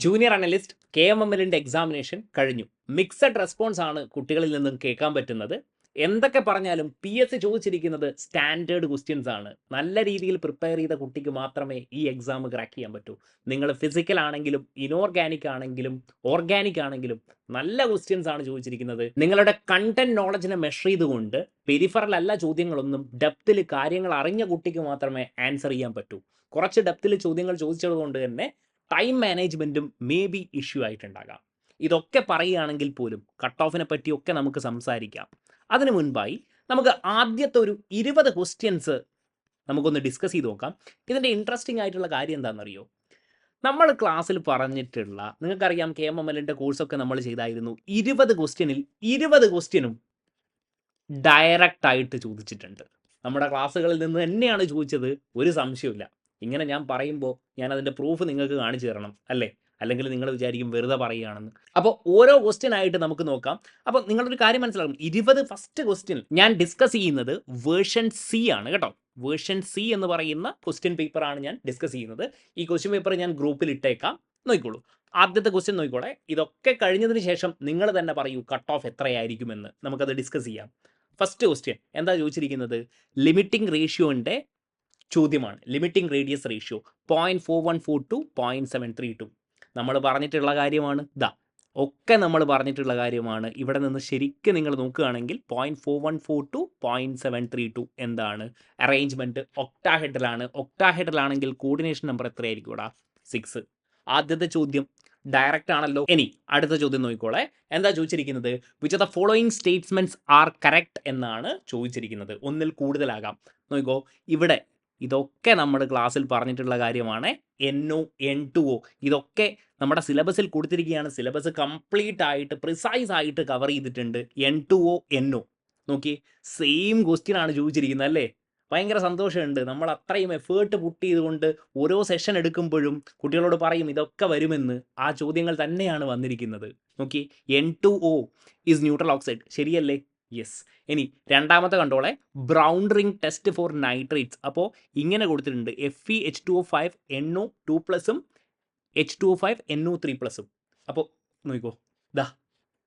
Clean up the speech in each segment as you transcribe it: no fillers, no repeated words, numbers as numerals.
Junior analyst KMML examination കഴിഞ്ഞു. Mixed response ആണ് കുട്ടികളിൽ നിന്നും കേൾക്കാൻ പറ്റുന്നത്. എന്തൊക്കെ പറഞ്ഞാലും PSC ചോദിച്ചിരിക്കുന്നത് സ്റ്റാൻഡേർഡ് ക്വസ്റ്റ്യൻസ് ആണ്. നല്ല രീതിയിൽ പ്രിപ്പയർ ചെയ്ത കുട്ടിക്ക് മാത്രമേ ഈ എക്സാം ക്രാക്ക് ചെയ്യാൻ പറ്റൂ. നിങ്ങൾ ഫിസിക്കൽ ആണെങ്കിലും ഇനോർഗാനിക് ആണെങ്കിലും ഓർഗാനിക് ആണെങ്കിലും നല്ല ക്വസ്റ്റ്യൻസ് ആണ് ചോദിച്ചിരിക്കുന്നത്. നിങ്ങളുടെ കണ്ടന്റ് നോളജിനെ മെഷർ ചെയ്തുകൊണ്ട് പെരിഫറൽ അല്ല ചോദ്യങ്ങളൊന്നും, ഡെപ്തിൽ കാര്യങ്ങൾ അറിഞ്ഞ കുട്ടിക്ക് മാത്രമേ ആൻസർ ചെയ്യാൻ പറ്റൂ. കുറച്ച് ഡെപ്തിൽ ചോദ്യങ്ങൾ ചോദിച്ചതുകൊണ്ട് തന്നെ ടൈം മാനേജ്മെൻറ്റും മേ ബി ഇഷ്യൂ ആയിട്ടുണ്ടാകാം. ഇതൊക്കെ പറയുകയാണെങ്കിൽ പോലും കട്ട് ഓഫിനെ പറ്റിയൊക്കെ നമുക്ക് സംസാരിക്കാം. അതിനു മുൻപായി നമുക്ക് ആദ്യത്തെ ഒരു 20 ക്വസ്റ്റ്യൻസ് നമുക്കൊന്ന് ഡിസ്കസ് ചെയ്ത് നോക്കാം. ഇതിൻ്റെ ഇൻട്രസ്റ്റിംഗ് ആയിട്ടുള്ള കാര്യം എന്താണെന്നറിയോ? നമ്മൾ ക്ലാസ്സിൽ പറഞ്ഞിട്ടുള്ള, നിങ്ങൾക്കറിയാം KMML കോഴ്സൊക്കെ നമ്മൾ ചെയ്തായിരുന്നു. 20 ക്വസ്റ്റ്യനിൽ 20 ക്വസ്റ്റ്യനും ഡയറക്റ്റ് ആയിട്ട് ചോദിച്ചിട്ടുണ്ട്. നമ്മുടെ ക്ലാസ്സുകളിൽ നിന്ന് തന്നെയാണ് ചോദിച്ചത്, ഒരു സംശയമില്ല. ഇങ്ങനെ ഞാൻ പറയുമ്പോൾ ഞാൻ അതിൻ്റെ പ്രൂഫ് നിങ്ങൾക്ക് കാണിച്ചു തരണം അല്ലേ? അല്ലെങ്കിൽ നിങ്ങൾ വിചാരിക്കും വെറുതെ പറയുകയാണെന്ന്. അപ്പോൾ ഓരോ ക്വസ്റ്റ്യൻ ആയിട്ട് നമുക്ക് നോക്കാം. അപ്പോൾ നിങ്ങളൊരു കാര്യം മനസ്സിലാക്കും, 20 ഫസ്റ്റ് ക്വസ്റ്റ്യൻ ഞാൻ ഡിസ്കസ് ചെയ്യുന്നത് വേർഷൻ C ആണ് കേട്ടോ. വേർഷൻ C എന്ന് പറയുന്ന ക്വസ്റ്റ്യൻ പേപ്പറാണ് ഞാൻ ഡിസ്കസ് ചെയ്യുന്നത്. ഈ ക്വസ്റ്റ്യൻ പേപ്പർ ഞാൻ ഗ്രൂപ്പിൽ ഇട്ടേക്കാം, നോക്കിക്കോളൂ. ആദ്യത്തെ ക്വസ്റ്റ്യൻ നോക്കിക്കോളെ. ഇതൊക്കെ കഴിഞ്ഞതിന് ശേഷം നിങ്ങൾ തന്നെ പറയൂ കട്ട് ഓഫ് എത്രയായിരിക്കുമെന്ന്. നമുക്കത് ഡിസ്കസ് ചെയ്യാം. ഫസ്റ്റ് ക്വസ്റ്റ്യൻ എന്താ ചോദിച്ചിരിക്കുന്നത്? ലിമിറ്റിംഗ് റേഷ്യോൻ്റെ ചോദ്യമാണ്. Limiting radius ratio 0.4142 to 0.732. നമ്മൾ പറഞ്ഞിട്ടുള്ള കാര്യമാണ്. ഒക്കെ നമ്മൾ പറഞ്ഞിട്ടുള്ള കാര്യമാണ്. ഇവിടെ നിന്ന് ശരിക്കും നിങ്ങൾ നോക്കുകയാണെങ്കിൽ 0.4142 to 0.732 എന്താണ്? അറേഞ്ച്മെൻറ്റ് ഒക്ടാഹെഡ്രലാണ്. ഒക്ടാഹെഡ്രലാണെങ്കിൽ കോർഡിനേഷൻ നമ്പർ എത്രയായിരിക്കും ഇവിടെ? 6. ആദ്യത്തെ ചോദ്യം ഡയറക്റ്റ് ആണല്ലോ. ഇനി അടുത്ത ചോദ്യം നോക്കിക്കോളെ. എന്താ ചോദിച്ചിരിക്കുന്നത്? Which of the following statements are correct എന്നാണ് ചോദിച്ചിരിക്കുന്നത്. ഒന്നിൽ കൂടുതലാകാം. നോക്കിക്കോ, ഇവിടെ ഇതൊക്കെ നമ്മൾ ക്ലാസ്സിൽ പറഞ്ഞിട്ടുള്ള കാര്യമാണ്. NO N2O ഇതൊക്കെ നമ്മുടെ സിലബസിൽ കൊടുത്തിരിക്കുകയാണ്. സിലബസ് കംപ്ലീറ്റ് ആയിട്ട് പ്രിസൈസ് ആയിട്ട് കവർ ചെയ്തിട്ടുണ്ട്. N2O NO നോക്കി, സെയിം ക്വസ്റ്റ്യൻ ആണ് ചോദിച്ചിരിക്കുന്നത് അല്ലേ? ഭയങ്കര സന്തോഷമുണ്ട്. നമ്മൾ അത്രയും എഫേർട്ട് പുട്ട് ചെയ്തുകൊണ്ട് ഓരോ സെഷൻ എടുക്കുമ്പോഴും കുട്ടികളോട് പറയും ഇതൊക്കെ വരുമെന്ന്. ആ ചോദ്യങ്ങൾ തന്നെയാണ് വന്നിരിക്കുന്നത്. നോക്കി, N2O ഈസ് ന്യൂട്രൽ ഓക്സൈഡ്, ശരിയല്ലേ? യെസ്. ഇനി രണ്ടാമത്തെ കണ്ടോളെ, brown ring test for nitrates. അപ്പോൾ ഇങ്ങനെ കൊടുത്തിട്ടുണ്ട്, FeH2O5 NO2+ഉം H2O5 NO3+ഉം. അപ്പോൾ നോക്കിക്കോ,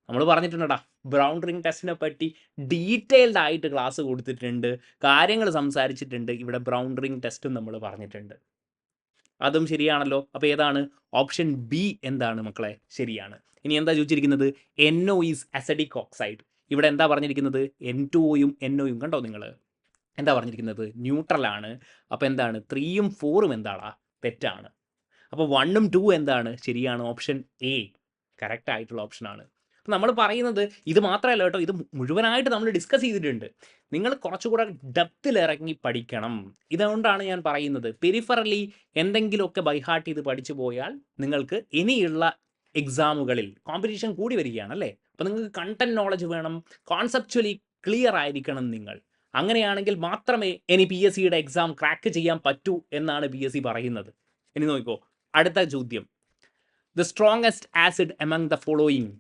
നമ്മൾ പറഞ്ഞിട്ടുണ്ടടാ, ബ്രൗൺ റിംഗ് ടെസ്റ്റിനെ പറ്റി ഡീറ്റെയിൽഡ് ആയിട്ട് ക്ലാസ് കൊടുത്തിട്ടുണ്ട്, കാര്യങ്ങൾ സംസാരിച്ചിട്ടുണ്ട്. ഇവിടെ ബ്രൗൺ റിംഗ് ടെസ്റ്റും നമ്മൾ പറഞ്ഞിട്ടുണ്ട്. അതും ശരിയാണല്ലോ. അപ്പോൾ ഏതാണ്? ഓപ്ഷൻ B എന്താണ് മക്കളെ? ശരിയാണ്. ഇനി എന്താ ചോദിച്ചിരിക്കുന്നത്? NO is acidic oxide. ഇവിടെ എന്താ പറഞ്ഞിരിക്കുന്നത്? N2Oയും NOയും കണ്ടോ നിങ്ങൾ? എന്താ പറഞ്ഞിരിക്കുന്നത്? ന്യൂട്രലാണ്. അപ്പോൾ എന്താണ്? 3ഉം 4ഉം എന്താടാ? തെറ്റാണ്. അപ്പോൾ 1ഉം 2 എന്താണ്? ശരിയാണ്. ഓപ്ഷൻ A കറക്റ്റ് ആയിട്ടുള്ള ഓപ്ഷനാണ്. അപ്പോൾ നമ്മൾ പറയുന്നത് ഇത് മാത്രമല്ല കേട്ടോ, ഇത് മുഴുവനായിട്ട് നമ്മൾ ഡിസ്കസ് ചെയ്തിട്ടുണ്ട്. നിങ്ങൾ കുറച്ചുകൂടെ ഡെപ്തിൽ ഇറങ്ങി പഠിക്കണം. ഇതുകൊണ്ടാണ് ഞാൻ പറയുന്നത്, പെരിഫറലി എന്തെങ്കിലുമൊക്കെ ബൈഹാർട്ട് ചെയ്ത് പഠിച്ചു പോയാൽ നിങ്ങൾക്ക് ഇനിയുള്ള എക്സാമുകളിൽ കോമ്പറ്റീഷൻ കൂടി വരികയാണ് അല്ലേ? അപ്പോൾ നിങ്ങൾക്ക് കണ്ടന്റ് നോളജ് വേണം, കോൺസെപ്ച്വലി ക്ലിയർ ആയിരിക്കണം നിങ്ങൾ. അങ്ങനെയാണെങ്കിൽ മാത്രമേ ഇനി PSCയുടെ എക്സാം ക്രാക്ക് ചെയ്യാൻ പറ്റൂ എന്നാണ് PSC പറയുന്നത്. ഇനി നോക്കിക്കോ, അടുത്ത ചോദ്യം, the strongest acid among the following.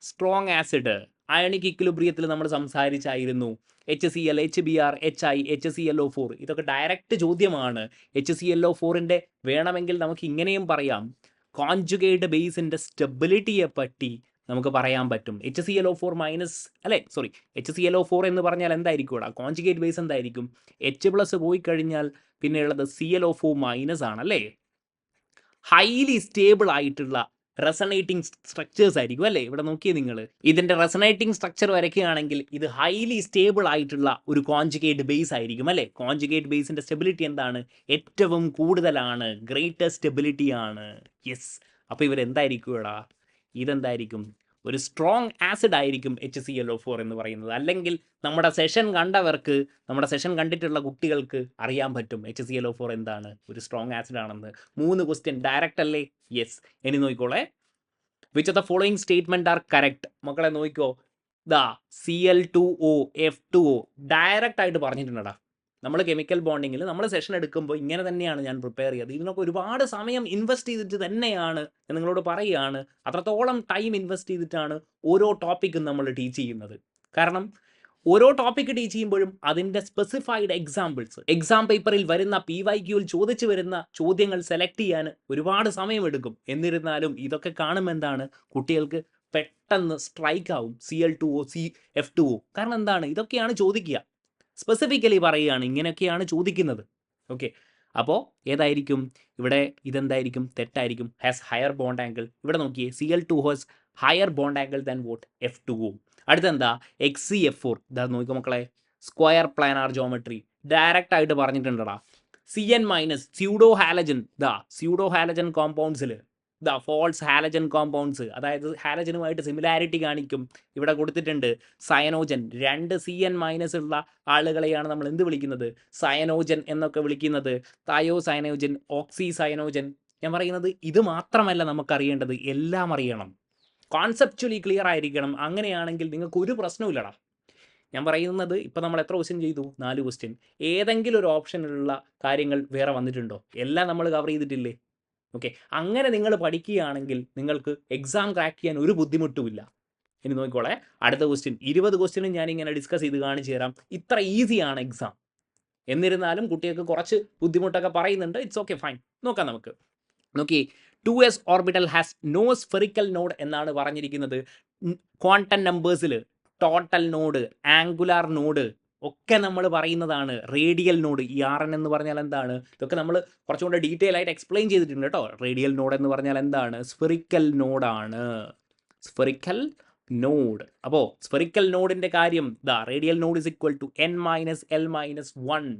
Strong acid ionic ഇക്വിലിബ്രിയത്തിൽ നമ്മൾ സംസാരിച്ചായിരുന്നു. HCl, HBr, HI, HClO4 ഇതൊക്കെ ഡയറക്റ്റ് ചോദ്യമാണ്. HClO4ൻ്റെ വേണമെങ്കിൽ നമുക്ക് ഇങ്ങനെയും പറയാം, കോൺജുഗേറ്റ് ബേസിൻ്റെ സ്റ്റെബിലിറ്റിയെ പറ്റി നമുക്ക് പറയാൻ പറ്റും. HClO4 മൈനസ് അല്ലേ, സോറി, HClO4 എന്ന് പറഞ്ഞാൽ എന്തായിരിക്കും ഇവിടെ? കോൺജുഗേറ്റ് ബേസ് എന്തായിരിക്കും? H+ പോയി കഴിഞ്ഞാൽ പിന്നെ ഉള്ളത് ClO4 മൈനസ് ആണല്ലേ. ഹൈലി സ്റ്റേബിൾ ആയിട്ടുള്ള റെസണേറ്റിംഗ് സ്ട്രക്ചേഴ്സ് ആയിരിക്കും അല്ലേ? ഇവിടെ നോക്കിയേ നിങ്ങൾ, ഇതിൻ്റെ റെസണേറ്റിംഗ് സ്ട്രക്ചർ വരയ്ക്കുകയാണെങ്കിൽ ഇത് ഹൈലി സ്റ്റേബിൾ ആയിട്ടുള്ള ഒരു കോൺജുഗേറ്റ് ബേസ് ആയിരിക്കും അല്ലേ? കോൺജുഗേറ്റ് ബേസിൻ്റെ സ്റ്റെബിലിറ്റി എന്താണ്? ഏറ്റവും കൂടുതലാണ്, ഗ്രേറ്റർ സ്റ്റെബിലിറ്റി ആണ്. യെസ്. അപ്പോൾ ഇവരെന്തായിരിക്കും ഇവിടെ? ഇതെന്തായിരിക്കും? ഒരു സ്ട്രോങ് ആസിഡ് ആയിരിക്കും HClO4 എന്ന് പറയുന്നത്. അല്ലെങ്കിൽ നമ്മുടെ സെഷൻ കണ്ടവർക്ക്, നമ്മുടെ സെഷൻ കണ്ടിട്ടുള്ള കുട്ടികൾക്ക് അറിയാൻ പറ്റും HClO4 എന്താണ്, ഒരു സ്ട്രോങ് ആസിഡ് ആണെന്ന്. 3 ക്വസ്റ്റ്യൻ ഡയറക്റ്റ് അല്ലേ? യെസ്. ഇനി നോക്കിക്കോളെ, which of the following statement are correct. മക്കളെ നോക്കിക്കോ, Cl2O F2O ഡയറക്റ്റ് ആയിട്ട് പറഞ്ഞിട്ടുണ്ടടാ. നമ്മൾ കെമിക്കൽ ബോണ്ടിങ്ങിൽ നമ്മൾ സെഷൻ എടുക്കുമ്പോൾ ഇങ്ങനെ തന്നെയാണ് ഞാൻ പ്രിപ്പയർ ചെയ്തത്. ഇതിനൊക്കെ ഒരുപാട് സമയം ഇൻവെസ്റ്റ് ചെയ്തിട്ട് തന്നെയാണ് ഞാൻ നിങ്ങളോട് പറയുകയാണ്. അത്രത്തോളം ടൈം ഇൻവെസ്റ്റ് ചെയ്തിട്ടാണ് ഓരോ ടോപ്പിക്കും നമ്മൾ ടീച്ച് ചെയ്യുന്നത്. കാരണം ഓരോ ടോപ്പിക്ക് ടീച്ച് ചെയ്യുമ്പോഴും അതിൻ്റെ സ്പെസിഫൈഡ് എക്സാം പേപ്പറിൽ വരുന്ന PYQയിൽ ചോദിച്ചു വരുന്ന ചോദ്യങ്ങൾ സെലക്ട് ചെയ്യാൻ ഒരുപാട് സമയമെടുക്കും. എന്നിരുന്നാലും ഇതൊക്കെ കാണുമ്പോൾ എന്താണ്, കുട്ടികൾക്ക് പെട്ടെന്ന് സ്ട്രൈക്ക് ആവും CL2O F2O. കാരണം എന്താണ്, ഇതൊക്കെയാണ് ചോദിക്കുക. സ്പെസിഫിക്കലി പറയുകയാണ് ഇങ്ങനെയൊക്കെയാണ് ചോദിക്കുന്നത്. ഓക്കെ, അപ്പോൾ ഏതായിരിക്കും ഇവിടെ, ഇതെന്തായിരിക്കും, തെറ്റായിരിക്കും. Has higher bond angle. ഇവിടെ നോക്കിയേ, CL2 has higher bond angle than what F2O. അടുത്തെന്താ, XeF4. ഇതാ നോക്കിക്കോ മക്കളെ, സ്ക്വയർ പ്ലാനാർ ജോമെട്രി ഡയറക്റ്റ് ആയിട്ട് പറഞ്ഞിട്ടുണ്ടടാ. CN minus pseudo halogen. Pseudo halogen കോമ്പൗണ്ട്സിൽ ഫോൾസ് ഹാലജൻ കോമ്പൗണ്ട്സ്, അതായത് ഹാലജനുമായിട്ട് സിമിലാരിറ്റി കാണിക്കും. ഇവിടെ കൊടുത്തിട്ടുണ്ട് സയനോജൻ. 2 CN മൈനസ് ഉള്ള ആളുകളെയാണ് നമ്മൾ എന്ത് വിളിക്കുന്നത്, സയനോജൻ എന്നൊക്കെ വിളിക്കുന്നത്. തയോ സയനോജൻ, ഓക്സി സയനോജൻ. ഞാൻ പറയുന്നത് ഇത് മാത്രമല്ല നമുക്കറിയേണ്ടത്, എല്ലാം അറിയണം. കോൺസെപ്ച്വലി ക്ലിയർ ആയിരിക്കണം. അങ്ങനെയാണെങ്കിൽ നിങ്ങൾക്ക് ഒരു പ്രശ്നമില്ലടാ. ഞാൻ പറയുന്നത്, ഇപ്പം നമ്മൾ എത്ര ക്വസ്റ്റ്യൻ ചെയ്തു, 4 ക്വസ്റ്റ്യൻ. ഏതെങ്കിലും ഒരു ഓപ്ഷനിലുള്ള കാര്യങ്ങൾ വേറെ വന്നിട്ടുണ്ടോ? എല്ലാം നമ്മൾ കവർ ചെയ്തിട്ടില്ലേ? ഓക്കെ, അങ്ങനെ നിങ്ങൾ പഠിക്കുകയാണെങ്കിൽ നിങ്ങൾക്ക് എക്സാം ക്രാക്ക് ചെയ്യാൻ ഒരു ബുദ്ധിമുട്ടുമില്ല. ഇനി നോക്കിക്കോളെ, അടുത്ത ക്വസ്റ്റ്യൻ. 20 ക്വസ്റ്റ്യനും ഞാനിങ്ങനെ ഡിസ്കസ് ചെയ്ത് കാണിച്ചു തരാം. ഇത്ര ഈസിയാണ് എക്സാം. എന്നിരുന്നാലും കുട്ടികൾക്ക് കുറച്ച് ബുദ്ധിമുട്ടൊക്കെ പറയുന്നുണ്ട്. It's okay, fine. നോക്കാം നമുക്ക്. നോക്കി, 2s orbital has no spherical node എന്നാണ് പറഞ്ഞിരിക്കുന്നത്. ക്വാണ്ടം നമ്പേഴ്സിൽ ടോട്ടൽ നോഡ്, ആംഗുലാർ നോഡ് ഒക്കെ നമ്മൾ പറയുന്നതാണ്. റേഡിയൽ നോഡ്, ഈ RN എന്ന് പറഞ്ഞാൽ എന്താണ്, ഇതൊക്കെ നമ്മൾ കുറച്ചുകൂടെ ഡീറ്റെയിൽ ആയിട്ട് എക്സ്പ്ലെയിൻ ചെയ്തിട്ടുണ്ട് കേട്ടോ. റേഡിയൽ നോഡ് എന്ന് പറഞ്ഞാൽ എന്താണ്, സ്ഫെറിക്കൽ നോഡാണ്. Spherical node. അപ്പോൾ സ്ഫെറിക്കൽ നോഡിൻ്റെ കാര്യം radial node is equal to N minus L minus 1.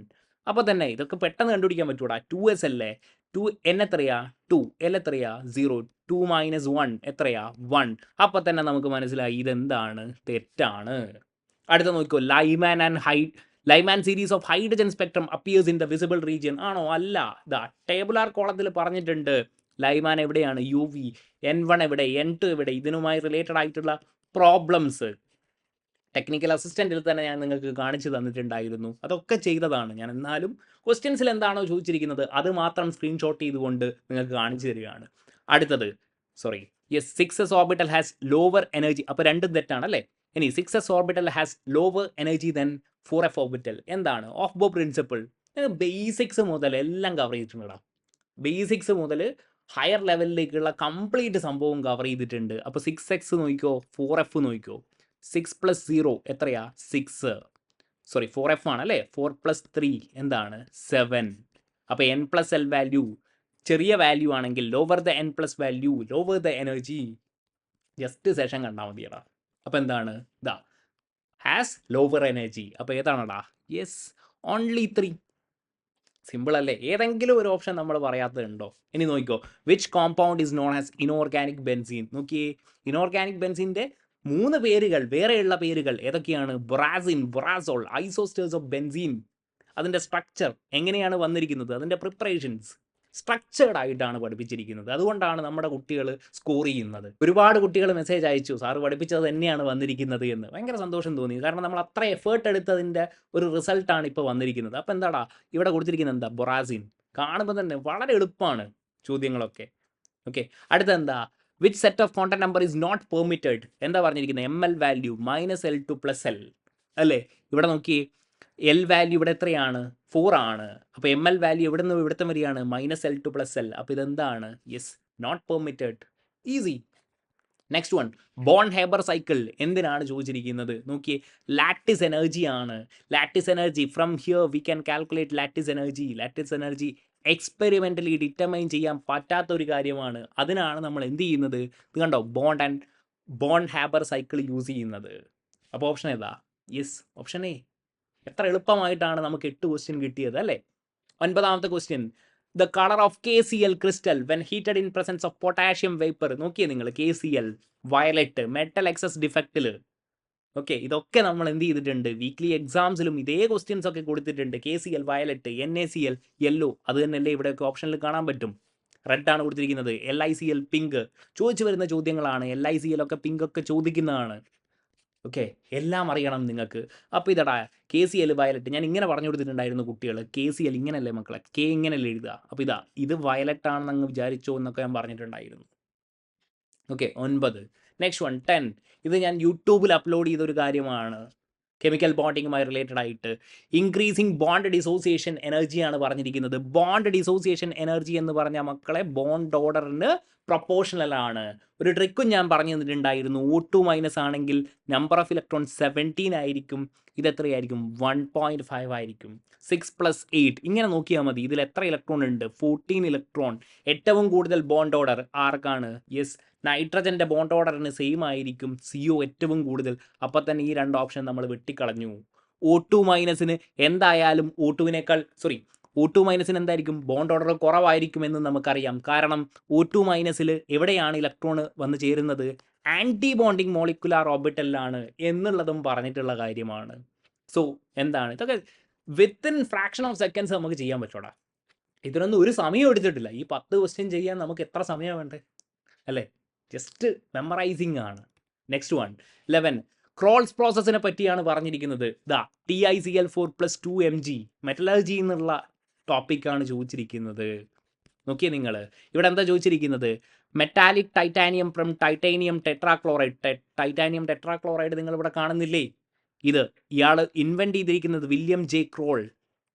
അപ്പോൾ തന്നെ ഇതൊക്കെ പെട്ടെന്ന് കണ്ടുപിടിക്കാൻ പറ്റൂടാ. 2s അല്ലേ, 2n എത്രയാ 2, L എത്രയാ 0, 2 മൈനസ് 1 എത്രയാ 1. അപ്പോൾ തന്നെ നമുക്ക് മനസ്സിലായി ഇതെന്താണ്, തെറ്റാണ്. അടുത്ത നോക്കിക്കോ, Lyman series of hydrogen spectrum appears in the visible region. ആണോ? അല്ല. ടേബുലാർ കോളത്തിൽ പറഞ്ഞിട്ടുണ്ട് ലൈമാൻ എവിടെയാണ്, UV. N1 എവിടെ, N2 എവിടെ, ഇതിനുമായി റിലേറ്റഡ് ആയിട്ടുള്ള പ്രോബ്ലംസ് ടെക്നിക്കൽ അസിസ്റ്റൻറ്റിൽ തന്നെ ഞാൻ നിങ്ങൾക്ക് കാണിച്ചു തന്നിട്ടുണ്ടായിരുന്നു. അതൊക്കെ ചെയ്തതാണ് ഞാൻ. എന്നാലും ക്വസ്റ്റ്യൻസിൽ എന്താണോ ചോദിച്ചിരിക്കുന്നത് അത് മാത്രം സ്ക്രീൻഷോട്ട് ചെയ്തുകൊണ്ട് നിങ്ങൾക്ക് കാണിച്ചു തരികയാണ്. അടുത്തത്, sorry, 6s orbital has lower energy. അപ്പോൾ രണ്ടും തെറ്റാണ് അല്ലേ. ഇനി 6s orbital has lower energy then 4f orbital. എന്താണ്? ഓഫ് ബോ പ്രിൻസിപ്പിൾ. ബേസിക്സ് മുതൽ എല്ലാം കവർ ചെയ്തിട്ടുണ്ടാ. ബേസിക്സ് മുതൽ ഹയർ ലെവലിലേക്കുള്ള കംപ്ലീറ്റ് സംഭവം കവർ ചെയ്തിട്ടുണ്ട്. അപ്പോൾ 6x നോക്കിക്കോ, 4f നോക്കിക്കോ. 6 + 0 എത്രയാ 6, സോറി 4f ആണ് അല്ലേ. 4 + 3 എന്താണ് 7. അപ്പോൾ n + l വാല്യൂ ചെറിയ വാല്യൂ ആണെങ്കിൽ lower the n plus value lower the energy. Just session കണ്ടാൽ മതിയടാ. അപ്പോൾ എന്താണ്, ഹാസ് ലോവർ എനർജി. അപ്പോൾ ഏതാണടാ? Yes, only 3. സിമ്പിൾ അല്ലേ. ഏതെങ്കിലും ഒരു ഓപ്ഷൻ നമ്മൾ പറയാത്തതുണ്ടോ? ഇനി നോക്കിക്കോ, which compound is known as inorganic benzene. നോക്കിയേ, ഇനോർഗാനിക് ബെൻസീൻ്റെ 3 പേരുകൾ, വേറെയുള്ള പേരുകൾ ഏതൊക്കെയാണ്? ബ്രാസിൻ, ബ്രാസോൾ, ഐസോസ്റ്റേഴ്സ് ഓഫ് ബെൻസീൻ. അതിൻ്റെ സ്ട്രക്ചർ എങ്ങനെയാണ് വന്നിരിക്കുന്നത്, അതിൻ്റെ പ്രിപ്പറേഷൻസ് സ്ട്രക്ചേർഡ് ആയിട്ടാണ് പഠിപ്പിച്ചിരിക്കുന്നത്. അതുകൊണ്ടാണ് നമ്മുടെ കുട്ടികൾ സ്കോർ ചെയ്യുന്നത്. ഒരുപാട് കുട്ടികൾ മെസ്സേജ് അയച്ചു, സാറ് പഠിപ്പിച്ചത് തന്നെയാണ് വന്നിരിക്കുന്നത് എന്ന്. ഭയങ്കര സന്തോഷം തോന്നി. കാരണം നമ്മൾ അത്ര എഫേർട്ട് എടുത്തതിൻ്റെ ഒരു റിസൾട്ടാണ് ഇപ്പോൾ വന്നിരിക്കുന്നത്. അപ്പോൾ എന്താടാ ഇവിടെ കൊടുത്തിരിക്കുന്നത്, എന്താ? ബ്രാസിൻ. കാണുമ്പോൾ തന്നെ വളരെ എളുപ്പമാണ് ചോദ്യങ്ങളൊക്കെ. ഓക്കെ, അടുത്തെന്താ? Which set of quantum number is not permitted. എന്താ പറഞ്ഞിരിക്കുന്നത്? ML വാല്യൂ -L2 + L അല്ലേ. ഇവിടെ നോക്കി, L വാല്യൂ ഇവിടെ എത്രയാണ്? 4 ആണ്. അപ്പോൾ ML വാല്യൂ എവിടെ നിന്ന് ഇവിടുത്തെ വരെയാണ്? -L2 + L. അപ്പോൾ ഇതെന്താണ്? Yes, not permitted. Easy. Next one, Born Haber cycle എന്തിനാണ് ചോദിച്ചിരിക്കുന്നത്? നോക്കിയേ, ലാറ്റിസ് എനർജി ആണ്. Lattice energy, from here we can calculate lattice energy. Lattice energy experimentally determine ചെയ്യാൻ പറ്റാത്തൊരു കാര്യമാണ്. അതിനാണ് നമ്മൾ എന്ത് ചെയ്യുന്നത്? ഇത് കണ്ടോ, ബോൺ ഹാബർ സൈക്കിൾ യൂസ് ചെയ്യുന്നത്. അപ്പോൾ ഓപ്ഷൻ ഏതാ? Yes, option A. എത്ര എളുപ്പമായിട്ടാണ് നമുക്ക് 8 ക്വസ്റ്റ്യൻ കിട്ടിയത് അല്ലേ. 9ാമത്തെ question, the colour of KCl crystal when heated in presence of potassium vapour. നോക്കിയേ നിങ്ങൾ, KCl വയലറ്റ്, മെറ്റൽ എക്സസ് ഡിഫക്റ്റിൽ. ഓക്കെ, ഇതൊക്കെ നമ്മൾ എന്ത് ചെയ്തിട്ടുണ്ട്? വീക്ക്ലി എക്സാംസിലും ഇതേ ക്വസ്റ്റ്യൻസ് ഒക്കെ കൊടുത്തിട്ടുണ്ട്. KCl violet, NaCl yellow. അത് തന്നെയല്ലേ ഇവിടെയൊക്കെ ഓപ്ഷനിൽ കാണാൻ പറ്റും. റെഡ് ആണ് കൊടുത്തിരിക്കുന്നത്. LiCl pink. ചോദിച്ചു വരുന്ന ചോദ്യങ്ങളാണ്. LiCl ഒക്കെ പിങ്ക് ഒക്കെ ചോദിക്കുന്നതാണ്. ഓക്കെ, എല്ലാം അറിയണം നിങ്ങൾക്ക്. അപ്പോൾ ഇതടാ KCl വയലറ്റ്. ഞാൻ ഇങ്ങനെ പറഞ്ഞു കൊടുത്തിട്ടുണ്ടായിരുന്നു കുട്ടികൾ. KCl ഇങ്ങനെയല്ലേ മക്കളെ, K ഇങ്ങനെയല്ലേ എഴുതുക. അപ്പോൾ ഇത് വയലറ്റ് ആണെന്ന് അങ്ങ് വിചാരിച്ചോ എന്നൊക്കെ ഞാൻ പറഞ്ഞിട്ടുണ്ടായിരുന്നു. ഓക്കെ, 9. Next one, 10. ഇത് ഞാൻ യൂട്യൂബിൽ അപ്ലോഡ് ചെയ്തൊരു കാര്യമാണ്. കെമിക്കൽ ബോണ്ടിങ്ങുമായി റിലേറ്റഡ് ആയിട്ട്. ഇൻക്രീസിങ് ബോണ്ട് ഡിസോസിയേഷൻ എനർജിയാണ് പറഞ്ഞിരിക്കുന്നത്. ബോണ്ട് ഡിസോസിയേഷൻ എനർജി എന്ന് പറഞ്ഞാൽ മക്കളെ ബോണ്ട് ഓർഡറിന് പ്രൊപ്പോർഷണൽ ആണ്. ഒരു ട്രിക്കും ഞാൻ പറഞ്ഞു തന്നിട്ടുണ്ടായിരുന്നു. O2- ആണെങ്കിൽ നമ്പർ ഓഫ് ഇലക്ട്രോൺ 17 ആയിരിക്കും. ഇത് എത്രയായിരിക്കും? 1.5 ആയിരിക്കും. 6+8 ഇങ്ങനെ നോക്കിയാൽ മതി. ഇതിൽ എത്ര ഇലക്ട്രോൺ ഉണ്ട്? 14 ഇലക്ട്രോൺ. ഏറ്റവും കൂടുതൽ ബോണ്ട് ഓർഡർ ആർക്കാണ്? യെസ്, നൈട്രജൻ്റെ ബോണ്ട് ഓർഡറിന് സെയിം ആയിരിക്കും. CO ഏറ്റവും കൂടുതൽ. അപ്പോൾ തന്നെ ഈ രണ്ട് ഓപ്ഷൻ നമ്മൾ വെട്ടിക്കളഞ്ഞു. O2- എന്തായാലും O2- എന്തായിരിക്കും? ബോണ്ട് ഓർഡർ കുറവായിരിക്കുമെന്ന് നമുക്കറിയാം. കാരണം O2- എവിടെയാണ് ഇലക്ട്രോൺ വന്ന് ചേരുന്നത്? ആൻറ്റി ബോണ്ടിങ് മോളിക്കുലാർ ഓർബിറ്റലിലാണ് എന്നുള്ളതും പറഞ്ഞിട്ടുള്ള കാര്യമാണ്. സോ എന്താണ് ഇതൊക്കെ വിത്തിൻ ഫ്രാക്ഷൻ ഓഫ് സെക്കൻഡ്സ് നമുക്ക് ചെയ്യാൻ പറ്റൂടാ. ഇതിനൊന്നും ഒരു സമയം എടുത്തിട്ടില്ല. ഈ 10 ക്വസ്റ്റ്യൻ ചെയ്യാൻ നമുക്ക് എത്ര സമയം വേണ്ടേ അല്ലേ? ജസ്റ്റ് മെമ്മറൈസിങ് ആണ്. നെക്സ്റ്റ് വൺ 11 ക്രോൾസ് പ്രോസസ്സിനെ പറ്റിയാണ് പറഞ്ഞിരിക്കുന്നത്. TiCl4+2Mg മെറ്റലർജി എന്നുള്ള ടോപ്പിക്കാണ് ചോദിച്ചിരിക്കുന്നത്. നോക്കിയേ നിങ്ങൾ ഇവിടെ എന്താ ചോദിച്ചിരിക്കുന്നത്? Metallic titanium from titanium tetrachloride. Titanium tetrachloride നിങ്ങൾ ഇവിടെ കാണുന്നില്ലേ? ഇത് ഇയാൾ ഇൻവെൻറ്റ് ചെയ്തിരിക്കുന്നത് വില്യം ജെ ക്രോൾ.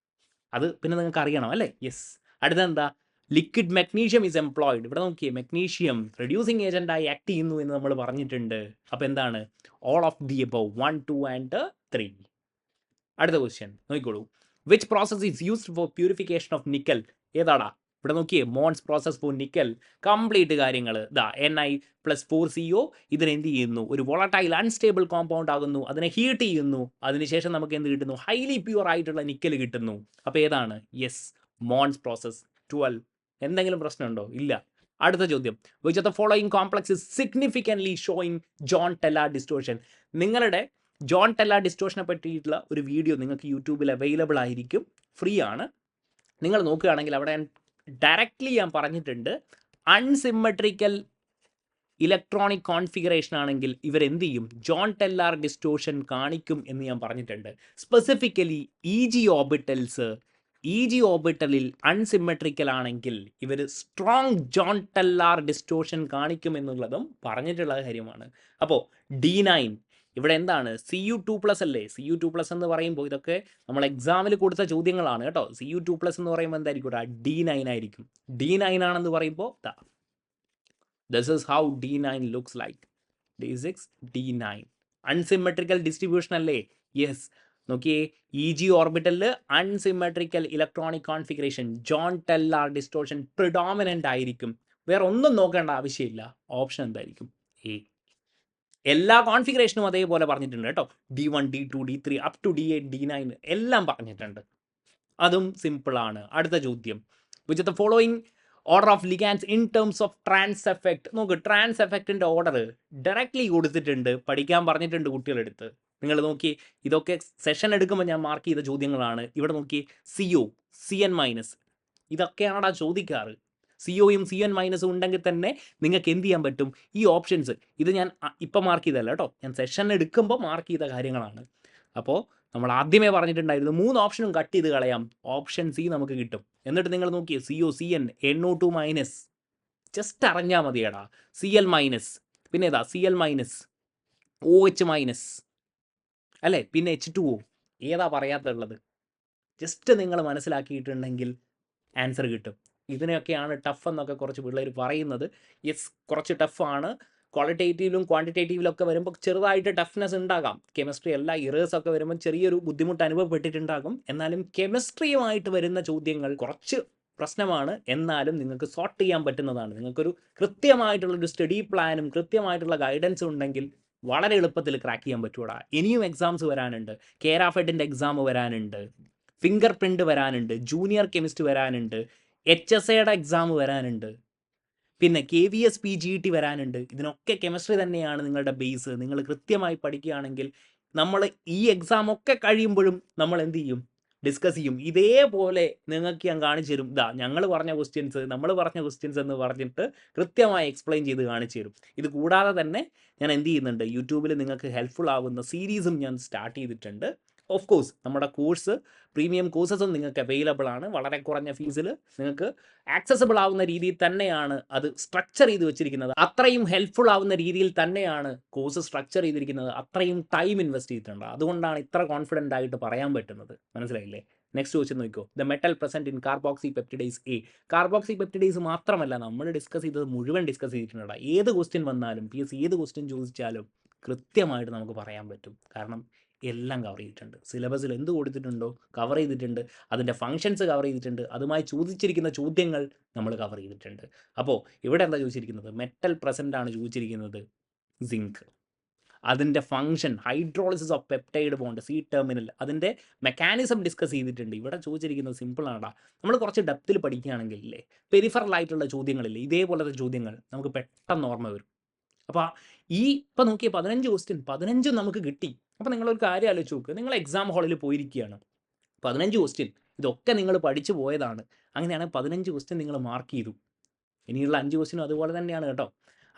അത് പിന്നെ നിങ്ങൾക്ക് അറിയണം അല്ലേ? യെസ്. അടുത്തെന്താ? Liquid magnesium is employed. ഇവിടെ നോക്കിയേ, മെഗ്നീഷ്യം റെഡ്യൂസിങ് ഏജൻ്റായി ആക്ട് ചെയ്യുന്നു എന്ന് നമ്മൾ പറഞ്ഞിട്ടുണ്ട്. അപ്പോൾ എന്താണ്? All of the above 1, 2 and 3. അടുത്ത ക്വസ്റ്റ്യൻ നോക്കിക്കോളൂ. Which process is used for purification of nickel? ഏതാടാ? ഇവിടെ നോക്കിയേ, Mond's process for nickel. Complete കാര്യങ്ങൾ Ni+4CO ഇതിനെന്ത് ചെയ്യുന്നു? ഒരു വോളറ്റൈൽ അൺസ്റ്റേബിൾ കോമ്പൗണ്ട് ആകുന്നു. അതിനെ ഹീറ്റ് ചെയ്യുന്നു. അതിനുശേഷം നമുക്ക് എന്ത് കിട്ടുന്നു? ഹൈലി പ്യൂർ ആയിട്ടുള്ള നിക്കൽ കിട്ടുന്നു. അപ്പോൾ ഏതാണ്? Yes, Mond's process. 12. എന്തെങ്കിലും പ്രശ്നമുണ്ടോ? ഇല്ല. അടുത്ത ചോദ്യം, which of the following complex is significantly showing Jahn Teller distortion? നിങ്ങളുടെ ജോൺ ടെല്ലാർ ഡിസ്റ്റോർഷനെ പറ്റിയിട്ടുള്ള ഒരു വീഡിയോ നിങ്ങൾക്ക് യൂട്യൂബിൽ അവൈലബിൾ ആയിരിക്കും. ഫ്രീ ആണ്. നിങ്ങൾ നോക്കുകയാണെങ്കിൽ അവിടെ ഡയറക്റ്റ്ലി ഞാൻ പറഞ്ഞിട്ടുണ്ട്, അൺസിമെട്രിക്കൽ ഇലക്ട്രോണിക് കോൺഫിഗറേഷൻ ആണെങ്കിൽ ഇവരെന്ത് ചെയ്യും? ജോൺ ടെല്ലാർ ഡിസ്റ്റോർഷൻ കാണിക്കും എന്ന് ഞാൻ പറഞ്ഞിട്ടുണ്ട്. സ്പെസിഫിക്കലി ഇ ജി ഓർബിറ്റലിൽ അൺസിമെട്രിക്കൽ ആണെങ്കിൽ ഇവർ സ്ട്രോങ് ജോൺ ടെല്ലാർ ഡിസ്റ്റോർഷൻ കാണിക്കും എന്നുള്ളതും പറഞ്ഞിട്ടുള്ള കാര്യമാണ്. അപ്പോൾ D9 ഇവിടെ എന്താണ്? Cu2+ അല്ലേ? Cu2+ എന്ന് പറയുമ്പോൾ ഇതൊക്കെ നമ്മൾ എക്സാമിൽ കൊടുത്ത ചോദ്യങ്ങളാണ് കേട്ടോ. Cu2+ എന്ന് പറയുമ്പോൾ എന്തായിരിക്കും? D9 ആയിരിക്കും. D9 ആണെന്ന് പറയുമ്പോൾ this is how D9 looks like. D6 D9 unsymmetrical distribution അല്ലേ? യെസ്. നോക്കിയേ, EG ഓർബിറ്റലിൽ unsymmetrical electronic configuration, Jahn Teller distortion predominant ആയിരിക്കും. വേറെ ഒന്നും നോക്കേണ്ട ആവശ്യമില്ല. ഓപ്ഷൻ എന്തായിരിക്കും? എ. എല്ലാ കോൺഫിഗറേഷനും അതേപോലെ പറഞ്ഞിട്ടുണ്ട് കേട്ടോ. D1 D2 D3 up to D8 D9 എല്ലാം പറഞ്ഞിട്ടുണ്ട്. അതും സിമ്പിളാണ്. അടുത്ത ചോദ്യം, which the following order of ligands in terms of trans effect? നോക്ക്, ട്രാൻസ് എഫക്റ്റിൻ്റെ ഓർഡർ ഡയറക്റ്റ്ലി കൊടുത്തിട്ടുണ്ട്, പഠിക്കാൻ പറഞ്ഞിട്ടുണ്ട് കുട്ടികളെടുത്ത്. നിങ്ങൾ നോക്കി, ഇതൊക്കെ സെഷൻ എടുക്കുമ്പോൾ ഞാൻ മാർക്ക് ചെയ്ത ചോദ്യങ്ങളാണ്. ഇവിടെ നോക്കി, CO CN-, ഇതൊക്കെയാണടാ ചോദിക്കാറ്. COയും CN- ഉണ്ടെങ്കിൽ തന്നെ നിങ്ങൾക്ക് എന്ത് ചെയ്യാൻ പറ്റും? ഈ ഓപ്ഷൻസ്, ഇത് ഞാൻ ഇപ്പം മാർക്ക് ചെയ്തല്ല കേട്ടോ, ഞാൻ സെഷൻ എടുക്കുമ്പോൾ മാർക്ക് ചെയ്ത കാര്യങ്ങളാണ്. അപ്പോൾ നമ്മൾ ആദ്യമേ പറഞ്ഞിട്ടുണ്ടായിരുന്നു 3 ഓപ്ഷനും കട്ട് ചെയ്ത് കളയാം. ഓപ്ഷൻ സി നമുക്ക് കിട്ടും. എന്നിട്ട് നിങ്ങൾ നോക്കിയേ, CO CN NO2-, ജസ്റ്റ് അറിഞ്ഞാൽ മതിയടാ. Cl-, പിന്നെ ഏതാ? Cl-, OH-, അല്ലേ? പിന്നെ H2O. ഏതാ പറയാത്തുള്ളത്? ജസ്റ്റ് നിങ്ങൾ മനസ്സിലാക്കിയിട്ടുണ്ടെങ്കിൽ ആൻസർ കിട്ടും. ഇതിനെയൊക്കെയാണ് ടഫ് എന്നൊക്കെ കുറച്ച് പിള്ളേർ പറയുന്നത്. യെസ്, കുറച്ച് ടഫാണ്. ക്വാളിറ്റേറ്റീവിലും ക്വാണ്ടിറ്റേറ്റീവിലൊക്കെ വരുമ്പോൾ ചെറുതായിട്ട് ടഫ്നെസ് ഉണ്ടാകാം. കെമിസ്ട്രി എല്ലാ ഇറേഴ്സൊക്കെ വരുമ്പോൾ ചെറിയൊരു ബുദ്ധിമുട്ട് അനുഭവപ്പെട്ടിട്ടുണ്ടാകും. എന്നാലും കെമിസ്ട്രിയുമായിട്ട് വരുന്ന ചോദ്യങ്ങൾ കുറച്ച് പ്രശ്നമാണ്. എന്നാലും നിങ്ങൾക്ക് സോർട്ട് ചെയ്യാൻ പറ്റുന്നതാണ്. നിങ്ങൾക്കൊരു കൃത്യമായിട്ടുള്ളൊരു സ്റ്റഡി പ്ലാനും കൃത്യമായിട്ടുള്ള ഗൈഡൻസും ഉണ്ടെങ്കിൽ വളരെ എളുപ്പത്തിൽ ക്രാക്ക് ചെയ്യാൻ പറ്റൂടാ. ഇനിയും എക്സാംസ് വരാനുണ്ട്. കേരാഫെഡിൻ്റെ എക്സാം വരാനുണ്ട്, ഫിംഗർ പ്രിൻ്റ് വരാനുണ്ട്, ജൂനിയർ കെമിസ്റ്റ് വരാനുണ്ട്, HSAയുടെ എക്സാം വരാനുണ്ട്, പിന്നെ KVS PGT വരാനുണ്ട്. ഇതിനൊക്കെ കെമിസ്ട്രി തന്നെയാണ് നിങ്ങളുടെ ബേസ്. നിങ്ങൾ കൃത്യമായി പഠിക്കുകയാണെങ്കിൽ നമ്മൾ ഈ എക്സാം ഒക്കെ കഴിയുമ്പോഴും നമ്മൾ എന്ത് ചെയ്യും? ഡിസ്കസ് ചെയ്യും. ഇതേപോലെ നിങ്ങൾക്ക് ഞാൻ കാണിച്ചു തരും. ഞങ്ങൾ പറഞ്ഞ ക്വസ്റ്റ്യൻസ്, നമ്മൾ പറഞ്ഞ ക്വസ്റ്റ്യൻസ് എന്ന് പറഞ്ഞിട്ട് കൃത്യമായി എക്സ്പ്ലെയിൻ ചെയ്ത് കാണിച്ചു തരും. ഇത് കൂടാതെ തന്നെ ഞാൻ എന്ത് ചെയ്യുന്നുണ്ട്? യൂട്യൂബിൽ നിങ്ങൾക്ക് ഹെൽപ്ഫുൾ ആവുന്ന സീരീസും ഞാൻ സ്റ്റാർട്ട് ചെയ്തിട്ടുണ്ട്. ഓഫ് കോഴ്സ് നമ്മുടെ കോഴ്സ് പ്രീമിയം കോഴ്സസും നിങ്ങൾക്ക് അവൈലബിൾ ആണ്. വളരെ കുറഞ്ഞ ഫീസിൽ നിങ്ങൾക്ക് ആക്സസിബിൾ ആവുന്ന രീതിയിൽ തന്നെയാണ് അത് സ്ട്രക്ചർ ചെയ്ത് വെച്ചിരിക്കുന്നത്. അത്രയും ഹെൽപ്ഫുൾ ആവുന്ന രീതിയിൽ തന്നെയാണ് കോഴ്സ് സ്ട്രക്ചർ ചെയ്തിരിക്കുന്നത്. അത്രയും ടൈം ഇൻവെസ്റ്റ് ചെയ്തിട്ടുണ്ട്. അതുകൊണ്ടാണ് ഇത്ര കോൺഫിഡൻ്റ് ആയിട്ട് പറയാൻ പറ്റുന്നത്. മനസ്സിലായില്ലേ? നെക്സ്റ്റ് ക്വസ്റ്റ്യൻ നോക്കിക്കോ. The metal present in carboxy peptidase A. Carboxy peptidase മാത്രമല്ല നമ്മൾ ഡിസ്കസ് ചെയ്തത് മുഴുവൻ ഡിസ്കസ് ചെയ്തിട്ടുണ്ട്. ഏത് ക്വസ്റ്റ്യൻ വന്നാലും PS ഏത് ക്വസ്റ്റ്യൻ ചോദിച്ചാലും കൃത്യമായിട്ട് നമുക്ക് പറയാൻ പറ്റും. കാരണം എല്ലാം കവർ ചെയ്തിട്ടുണ്ട്. സിലബസിൽ എന്ത് കൊടുത്തിട്ടുണ്ടോ കവർ ചെയ്തിട്ടുണ്ട്. അതിൻ്റെ ഫങ്ഷൻസ് കവർ ചെയ്തിട്ടുണ്ട്. അതുമായി ചോദിച്ചിരിക്കുന്ന ചോദ്യങ്ങൾ നമ്മൾ കവർ ചെയ്തിട്ടുണ്ട്. അപ്പോൾ ഇവിടെ എന്താ ചോദിച്ചിരിക്കുന്നത്? മെറ്റൽ പ്രസൻ്റ് ആണ് ചോദിച്ചിരിക്കുന്നത്. സിങ്ക്, അതിൻ്റെ function, hydrolysis of peptide bond, C terminal, അതിൻ്റെ മെക്കാനിസം ഡിസ്കസ് ചെയ്തിട്ടുണ്ട്. ഇവിടെ ചോദിച്ചിരിക്കുന്നത് സിമ്പിളാണ്. നമ്മൾ കുറച്ച് ഡെപ്തിൽ പഠിക്കുകയാണെങ്കിൽ ഇല്ലേ, പെരിഫറൽ ആയിട്ടുള്ള ചോദ്യങ്ങളില്ലേ, ഇതേപോലത്തെ ചോദ്യങ്ങൾ നമുക്ക് പെട്ടെന്ന് ഓർമ്മ വരും. അപ്പോൾ ഇപ്പം നോക്കിയ 15 ക്വസ്റ്റ്യൻ 15 നമുക്ക് കിട്ടി. അപ്പോൾ നിങ്ങളൊരു കാര്യം ആലോചിച്ച് നോക്ക്. നിങ്ങൾ എക്സാം ഹാളിൽ പോയിരിക്കുകയാണ്, 15 ക്വസ്റ്റ്യൻ ഇതൊക്കെ നിങ്ങൾ പഠിച്ചു പോയതാണ്. അങ്ങനെയാണെങ്കിൽ 15 ക്വസ്റ്റ്യൻ നിങ്ങൾ മാർക്ക് ചെയ്തു. ഇനിയുള്ള 5 ക്വസ്റ്റ്യനും അതുപോലെ തന്നെയാണ് കേട്ടോ.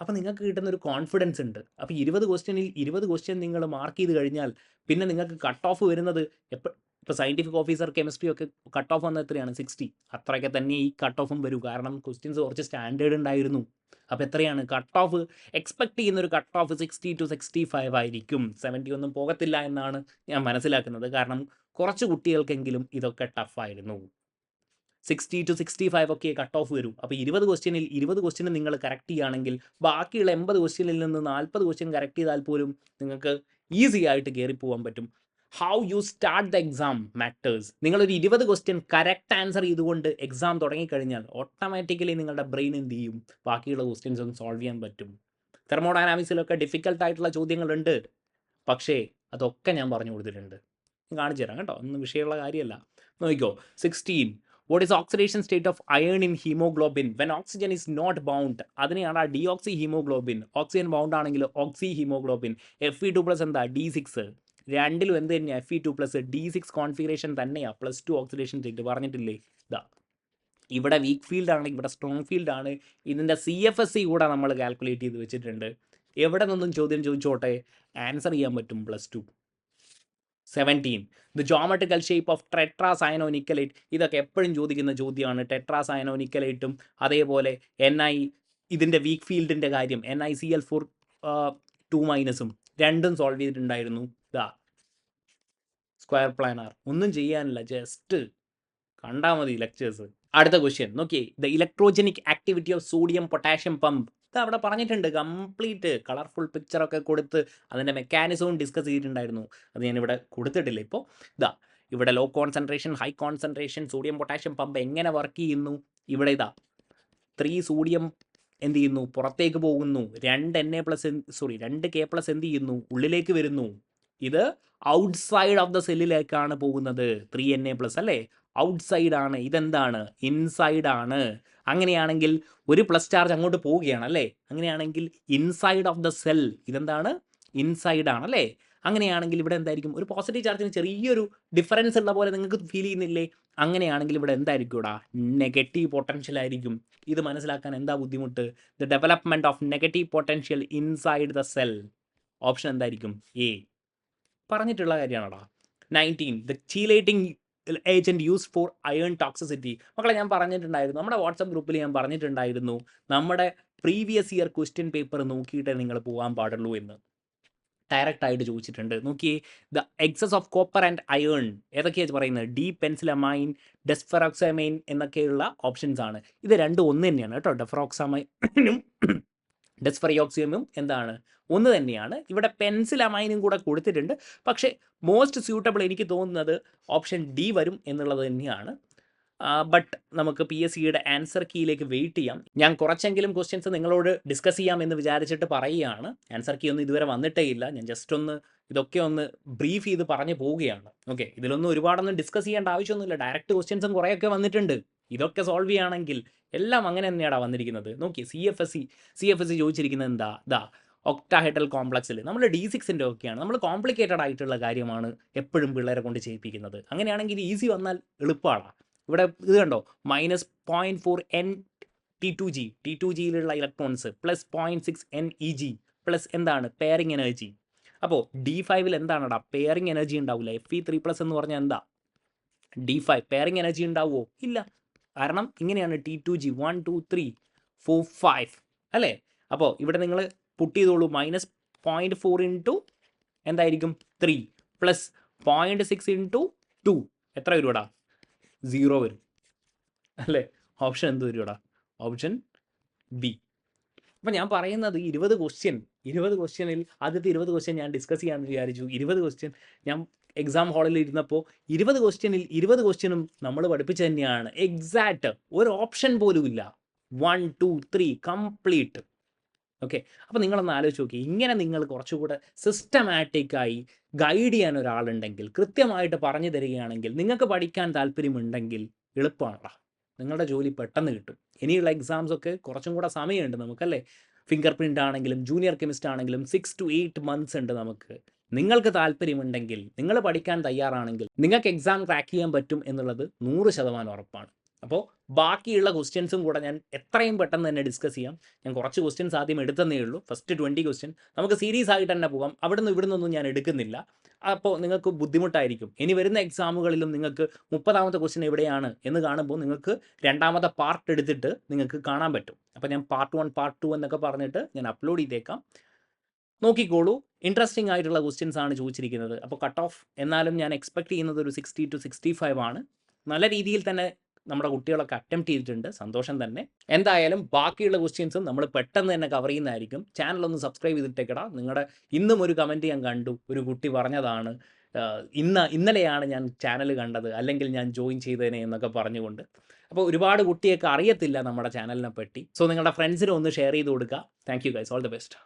അപ്പോൾ നിങ്ങൾക്ക് കിട്ടുന്ന ഒരു കോൺഫിഡൻസ് ഉണ്ട്. അപ്പോൾ 20 ക്വസ്റ്റ്യനിൽ 20 ക്വസ്റ്റ്യൻ നിങ്ങൾ മാർക്ക് ചെയ്ത് കഴിഞ്ഞാൽ പിന്നെ നിങ്ങൾക്ക് കട്ട് ഓഫ് വരുന്നത് ഇപ്പോൾ സയൻറ്റിഫിക് ഓഫീസർ കെമിസ്ട്രി ഒക്കെ കട്ട് ഓഫ് വന്നത് എത്രയാണ്? 60. അത്രയൊക്കെ തന്നെ ഈ കട്ട് ഓഫും വരും. കാരണം ക്വസ്റ്റ്യൻസ് കുറച്ച് സ്റ്റാൻഡേർഡ് ഉണ്ടായിരുന്നു. അപ്പോൾ എത്രയാണ് കട്ട് ഓഫ്? എക്സ്പെക്ട് ചെയ്യുന്ന ഒരു കട്ട് ഓഫ് 60 to 65 ആയിരിക്കും. 70 ഒന്നും പോകത്തില്ല എന്നാണ് ഞാൻ മനസ്സിലാക്കുന്നത്. കാരണം കുറച്ച് കുട്ടികൾക്കെങ്കിലും ഇതൊക്കെ ടഫായിരുന്നു. 60 to 65 ഒക്കെ കട്ട് ഓഫ് വരും. അപ്പോൾ 20 ക്വസ്റ്റ്യനിൽ 20 ക്വസ്റ്റ്യൻ നിങ്ങൾ കറക്റ്റ് ചെയ്യുകയാണെങ്കിൽ ബാക്കിയുള്ള 80 ക്വസ്റ്റ്യനിൽ നിന്ന് 40 ക്വസ്റ്റ്യൻ കറക്റ്റ് ചെയ്താൽ പോലും നിങ്ങൾക്ക് ഈസി ആയിട്ട് കയറി പോകാൻ പറ്റും. How you start the exam matters. നിങ്ങളൊരു 20 ക്വസ്റ്റ്യൻ കറക്റ്റ് ആൻസർ ചെയ്തുകൊണ്ട് എക്സാം തുടങ്ങിക്കഴിഞ്ഞാൽ ഓട്ടോമാറ്റിക്കലി നിങ്ങളുടെ ബ്രെയിൻ എന്ത് ചെയ്യും? ബാക്കിയുള്ള ക്വസ്റ്റ്യൻസ് ഒന്ന് സോൾവ് ചെയ്യാൻ പറ്റും. തെർമോഡൈനാമിക്സിലൊക്കെ ഡിഫിക്കൽട്ടായിട്ടുള്ള ചോദ്യങ്ങളുണ്ട്, പക്ഷേ അതൊക്കെ ഞാൻ പറഞ്ഞു കൊടുത്തിട്ടുണ്ട്. കാണിച്ചു തരാം കേട്ടോ, ഒന്നും വിഷയമുള്ള കാര്യമല്ല. നോക്കിക്കോ. 16. What is oxidation state of iron in hemoglobin when oxygen is not bound? അതിനെയാണ് ഡിയോക്സി ഹീമോഗ്ലോബിൻ. ഓക്സിജൻ ബൗണ്ട് ആണെങ്കിൽ ഓക്സി ഹീമോഗ്ലോബിൻ. Fe2+ എന്താ? D6. രണ്ടിലും എന്ത് തന്നെയാണ്? Fe2+. D6 കോൺഫിഗറേഷൻ തന്നെയാണ്. +2 ഓക്സിഡേഷൻ സ്റ്റേറ്റ് പറഞ്ഞിട്ടില്ലേ? ഇതാ ഇവിടെ വീക്ക് ഫീൽഡ് ആണ്, ഇവിടെ സ്ട്രോങ് ഫീൽഡ് ആണ്. ഇതിൻ്റെ CFSE കൂടെ നമ്മൾ കാൽക്കുലേറ്റ് ചെയ്ത് വെച്ചിട്ടുണ്ട്. എവിടെ നിന്നും ചോദ്യം ചോദിച്ചോട്ടെ, ആൻസർ ചെയ്യാൻ പറ്റും. +2. 17. The geometrical shape of tetracyanonickelate. ഇതൊക്കെ എപ്പോഴും ചോദിക്കുന്ന ചോദ്യമാണ്. ടെട്രാസയനോനിക്കലേറ്റും അതേപോലെ Ni, ഇതിൻ്റെ വീക്ക് ഫീൽഡിൻ്റെ കാര്യം, NiCl4 2- രണ്ടും സോൾവ് ചെയ്തിട്ടുണ്ടായിരുന്നു. ഇതാ സ്ക്വയർ പ്ലാനാർ. ഒന്നും ചെയ്യാനില്ല, ജസ്റ്റ് കണ്ടാൽ മതി ലെക്ചേഴ്സ്. അടുത്ത ക്വസ്റ്റ്യൻ നോക്കിയേ. The electrogenic activity of sodium potassium pump. ഇത് അവിടെ പറഞ്ഞിട്ടുണ്ട്. കംപ്ലീറ്റ് കളർഫുൾ പിക്ചറൊക്കെ കൊടുത്ത് അതിൻ്റെ മെക്കാനിസവും ഡിസ്കസ് ചെയ്തിട്ടുണ്ടായിരുന്നു. അത് ഞാനിവിടെ കൊടുത്തിട്ടില്ല. ഇപ്പോൾ ഇതാ ഇവിടെ low concentration, high concentration sodium potassium pump എങ്ങനെ വർക്ക് ചെയ്യുന്നു. ഇവിടെ ഇതാ 3 സോഡിയം എന്ത് ചെയ്യുന്നു? പുറത്തേക്ക് പോകുന്നു. 2 K+ എന്ത് ചെയ്യുന്നു? ഉള്ളിലേക്ക് വരുന്നു. ഇത് ഔട്ട്സൈഡ് ഓഫ് ദ സെല്ലിലേക്കാണ് പോകുന്നത്. 3Na+ അല്ലേ? ഔട്ട്സൈഡ് ആണ്. ഇതെന്താണ്? ഇൻസൈഡ് ആണ്. അങ്ങനെയാണെങ്കിൽ ഒരു പ്ലസ് ചാർജ് അങ്ങോട്ട് പോവുകയാണ് അല്ലേ? അങ്ങനെയാണെങ്കിൽ ഇൻസൈഡ് ഓഫ് ദ സെൽ ഇതെന്താണ്? ഇൻസൈഡ് ആണ് അല്ലേ? അങ്ങനെയാണെങ്കിൽ ഇവിടെ എന്തായിരിക്കും? ഒരു പോസിറ്റീവ് ചാർജിന് ചെറിയൊരു ഡിഫറൻസ് ഉള്ള പോലെ നിങ്ങൾക്ക് ഫീൽ ചെയ്യുന്നില്ലേ? അങ്ങനെയാണെങ്കിൽ ഇവിടെ എന്തായിരിക്കും? ഇവിടെ നെഗറ്റീവ് പൊട്ടൻഷ്യൽ ആയിരിക്കും. ഇത് മനസ്സിലാക്കാൻ എന്താ ബുദ്ധിമുട്ട്? The development of negative potential inside the cell. Option എന്തായിരിക്കും? എ. പറഞ്ഞിട്ടുള്ള കാര്യമാണോടാ. 19. The chelating agent used for iron toxicity. മക്കളെ ഞാൻ പറഞ്ഞിട്ടുണ്ടായിരുന്നു, നമ്മുടെ വാട്സപ്പ് ഗ്രൂപ്പിൽ ഞാൻ പറഞ്ഞിട്ടുണ്ടായിരുന്നു, നമ്മുടെ പ്രീവിയസ് ഇയർ ക്വസ്റ്റ്യൻ പേപ്പർ നോക്കിയിട്ടേ നിങ്ങൾ പോകാൻ പാടുള്ളൂ എന്ന്. ഡയറക്റ്റ് ആയിട്ട് ചോദിച്ചിട്ടുണ്ട്. നോക്കിയേ. The excess of copper and iron ഏതൊക്കെയാണ് പറയുന്നത്? ഡി പെൻസിലമൈൻ, ഡെസ്ഫെറോക്സമൈൻ എന്നൊക്കെയുള്ള ഓപ്ഷൻസ് ആണ്. ഇത് രണ്ടും ഒന്ന് തന്നെയാണ് കേട്ടോ. ഡെഫ്രോക്സമൈനും ഡെസ്ഫെറിയോക്സിയമും എന്താണ്? ഒന്ന് തന്നെയാണ്. ഇവിടെ പെൻസിലമൈനും കൂടെ കൊടുത്തിട്ടുണ്ട്. പക്ഷേ മോസ്റ്റ് സ്യൂട്ടബിൾ എനിക്ക് തോന്നുന്നത് ഓപ്ഷൻ ഡി വരും എന്നുള്ളത് തന്നെയാണ്. ബട്ട് നമുക്ക് PSCയുടെ ആൻസർ കീയിലേക്ക് വെയിറ്റ് ചെയ്യാം. ഞാൻ കുറച്ചെങ്കിലും ക്വസ്റ്റ്യൻസ് നിങ്ങളോട് ഡിസ്കസ് ചെയ്യാം എന്ന് വിചാരിച്ചിട്ട് പറയുകയാണ്. ആൻസർ കീ ഒന്നും ഇതുവരെ വന്നിട്ടേ ഇല്ല. ഞാൻ ജസ്റ്റ് ഒന്ന് ഇതൊക്കെ ഒന്ന് ബ്രീഫ് ചെയ്ത് പറഞ്ഞു പോവുകയാണ്. ഓക്കെ, ഇതിലൊന്നും ഒരുപാടൊന്നും ഡിസ്കസ് ചെയ്യേണ്ട ആവശ്യമൊന്നുമില്ല. ഡയറക്റ്റ് ക്വസ്റ്റ്യൻസും കുറേയൊക്കെ വന്നിട്ടുണ്ട്. ഇതൊക്കെ സോൾവ് ചെയ്യുകയാണെങ്കിൽ എല്ലാം അങ്ങനെ തന്നെയാണ് വന്നിരിക്കുന്നത്. നോക്കി, CFSE ചോദിച്ചിരിക്കുന്നത് എന്താ? ദാ ഒക്ടാഹെഡ്രൽ കോംപ്ലക്സിൽ നമ്മൾ D6ൻ്റെ ഒക്കെയാണ്. നമ്മൾ കോംപ്ലിക്കേറ്റഡ് ആയിട്ടുള്ള കാര്യമാണ് എപ്പോഴും പിള്ളേരെ കൊണ്ട് ചെയ്യിപ്പിക്കുന്നത്. അങ്ങനെയാണെങ്കിൽ ഈസി വന്നാൽ എളുപ്പമാണ്. ഇവിടെ ഇത് കണ്ടോ, -0.4 N T2G, T2Gയിലുള്ള ഇലക്ട്രോൺസ് +0.6 NEG പ്ലസ് എന്താണ്? Pairing energy. അപ്പോൾ D5 എന്താണെടാ, പെയറിംഗ് എനർജി ഉണ്ടാവില്ല. Fe3+ എന്ന് പറഞ്ഞാൽ എന്താ? D5 പെയറിംഗ് എനർജി ഉണ്ടാവുമോ? ഇല്ല. കാരണം ഇങ്ങനെയാണ് T2G 1 2 3 4 5 അല്ലേ? അപ്പോൾ ഇവിടെ നിങ്ങൾ പുട്ട് ചെയ്തോളൂ. -0.4 ഇൻറ്റു എന്തായിരിക്കും 3 പ്ലസ് 0.6 ഇൻറ്റു 2 എത്ര വരുവാടാ? 0 വരും അല്ലേ? ഓപ്ഷൻ എന്ത് വരുവാടാ? Option B. അപ്പം ഞാൻ പറയുന്നത് 20 ക്വസ്റ്റ്യനിൽ ആദ്യത്തെ 20 ക്വസ്റ്റ്യൻ ഞാൻ ഡിസ്കസ് ചെയ്യാമെന്ന് വിചാരിച്ചു. 20 ക്വസ്റ്റ്യൻ ഞാൻ എക്സാം ഹാളിൽ ഇരുന്നപ്പോൾ 20 ക്വസ്റ്റ്യനിൽ 20 ക്വസ്റ്റ്യനും നമ്മൾ പഠിപ്പിച്ച് തന്നെയാണ്. എക്സാക്റ്റ് ഒരു ഓപ്ഷൻ പോലും ഇല്ല. 1 2 3 കംപ്ലീറ്റ്. ഓക്കെ, അപ്പോൾ നിങ്ങളൊന്ന് ആലോചിച്ച് നോക്കി. ഇങ്ങനെ നിങ്ങൾ കുറച്ചുകൂടെ സിസ്റ്റമാറ്റിക്കായി ഗൈഡ് ചെയ്യാൻ ഒരാളുണ്ടെങ്കിൽ, കൃത്യമായിട്ട് പറഞ്ഞു തരികയാണെങ്കിൽ, നിങ്ങൾക്ക് പഠിക്കാൻ താല്പര്യമുണ്ടെങ്കിൽ എളുപ്പമാണല്ലോ. നിങ്ങളുടെ ജോലി പെട്ടെന്ന് കിട്ടും. ഇനിയുള്ള എക്സാംസൊക്കെ കുറച്ചും കൂടെ സമയമുണ്ട് നമുക്കല്ലേ. ഫിംഗർ പ്രിൻ്റ് ആണെങ്കിലും ജൂനിയർ കെമിസ്റ്റ് ആണെങ്കിലും 6 to 8 months ഉണ്ട് നമുക്ക്. നിങ്ങൾക്ക് താല്പര്യമുണ്ടെങ്കിൽ, നിങ്ങൾ പഠിക്കാൻ തയ്യാറാണെങ്കിൽ നിങ്ങൾക്ക് എക്സാം ക്രാക്ക് ചെയ്യാൻ പറ്റും എന്നുള്ളത് 100% ഉറപ്പാണ്. അപ്പോൾ ബാക്കിയുള്ള ക്വസ്റ്റ്യൻസും കൂടെ ഞാൻ എത്രയും പെട്ടെന്ന് തന്നെ ഡിസ്കസ് ചെയ്യാം. ഞാൻ കുറച്ച് ക്വസ്റ്റ്യൻസ് ആദ്യം എടുത്തതേ ഉള്ളൂ. ഫസ്റ്റ് 20 ക്വസ്റ്റ്യൻ നമുക്ക് സീരീസ് ആയിട്ട് തന്നെ പോകാം. ഇവിടുന്നൊന്നും ഞാൻ എടുക്കുന്നില്ല. അപ്പോൾ നിങ്ങൾക്ക് ബുദ്ധിമുട്ടായിരിക്കും. ഇനി വരുന്ന എക്സാമുകളിലും നിങ്ങൾക്ക് 30ാമത്തെ ക്വസ്റ്റ്യൻ എവിടെയാണ് എന്ന് കാണുമ്പോൾ നിങ്ങൾക്ക് രണ്ടാമത്തെ പാർട്ട് എടുത്തിട്ട് നിങ്ങൾക്ക് കാണാൻ പറ്റും. അപ്പോൾ ഞാൻ പാർട്ട് 1 പാർട്ട് 2 എന്നൊക്കെ പറഞ്ഞിട്ട് ഞാൻ അപ്ലോഡ് ചെയ്തേക്കാം. നോക്കിക്കോളൂ. ഇൻട്രസ്റ്റിംഗ് ആയിട്ടുള്ള ക്വസ്റ്റ്യൻസ് ആണ് ചോദിച്ചിരിക്കുന്നത്. അപ്പോൾ കട്ട് ഓഫ് എന്നാലും ഞാൻ എക്സ്പെക്ട് ചെയ്യുന്നത് ഒരു 60 to 65 ആണ്. നല്ല രീതിയിൽ തന്നെ നമ്മുടെ കുട്ടികളൊക്കെ അറ്റംപ്റ്റ് ചെയ്തിട്ടുണ്ട്. സന്തോഷം തന്നെ. എന്തായാലും ബാക്കിയുള്ള ക്വസ്റ്റ്യൻസും നമ്മൾ പെട്ടെന്ന് തന്നെ കവർ ചെയ്യുന്നതായിരിക്കും. ചാനലൊന്ന് സബ്സ്ക്രൈബ് ചെയ്തിട്ടേക്കടാ. ഇന്നും ഒരു കമൻറ്റ് ഞാൻ കണ്ടു. ഒരു കുട്ടി പറഞ്ഞതാണ്, ഇന്നലെയാണ് ഞാൻ ചാനൽ കണ്ടത്, അല്ലെങ്കിൽ ഞാൻ ജോയിൻ ചെയ്തതിനെ എന്നൊക്കെ പറഞ്ഞുകൊണ്ട്. അപ്പോൾ ഒരുപാട് കുട്ടിയൊക്കെ അറിയത്തില്ല നമ്മുടെ ചാനലിനെ പറ്റി. സോ നിങ്ങളുടെ ഫ്രണ്ട്സിനും ഒന്ന് ഷെയർ ചെയ്ത് കൊടുക്കുക. Thank you guys, all the best.